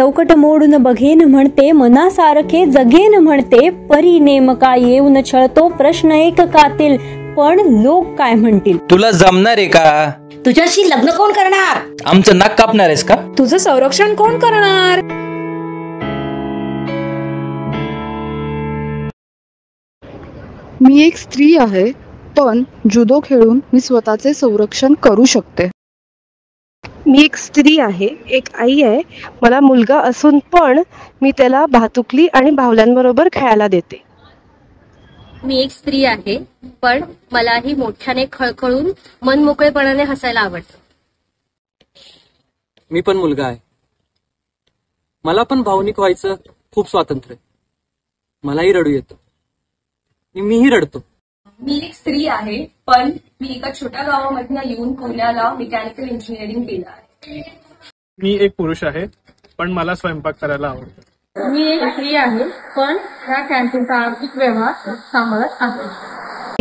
चौकट मोडून बघेन म्हणते, मनासारखे जगेन म्हणते, परी नेमका येऊन छळतो प्रश्न एक कातील, पण लोक काय म्हणतील. तुला जमणार आहे का? तुझ्याशी लग्न कोण करणार? आमचं नाक कापणार आहेस का? तुझं संरक्षण कोण करणार? मी एक स्त्री आहे, पण जुदो खेळून मी स्वतःचे संरक्षण करू शकते. मी एक स्त्री आहे, एक आई आहे, मला मुलगा असून पण मी त्याला भातुकली आणि बाहुल्यांबरोबर खेळायला देते. मी एक स्त्री आहे, पण मलाही मोठ्याने खळखळून मनमोकळेपणाने हसायला आवडतं. मी पण मुलगा आहे, मला पण भावनिक व्हायचं खूप स्वातंत्र्य आहे. मलाही रडू येतं, मीही रडतो. मी एक स्त्री आहे, पण मी एका छोट्या गावामधनं येऊन पुण्याला मेकॅनिकल इंजिनिअरिंग केलं आहे. मी एक पुरुष आहे, पण मला स्वयंपाक करायला आवडतं. मी एक स्त्री आहे, पण ह्या कॅन्टीनचा आर्थिक व्यवहार सांभाळत आहे.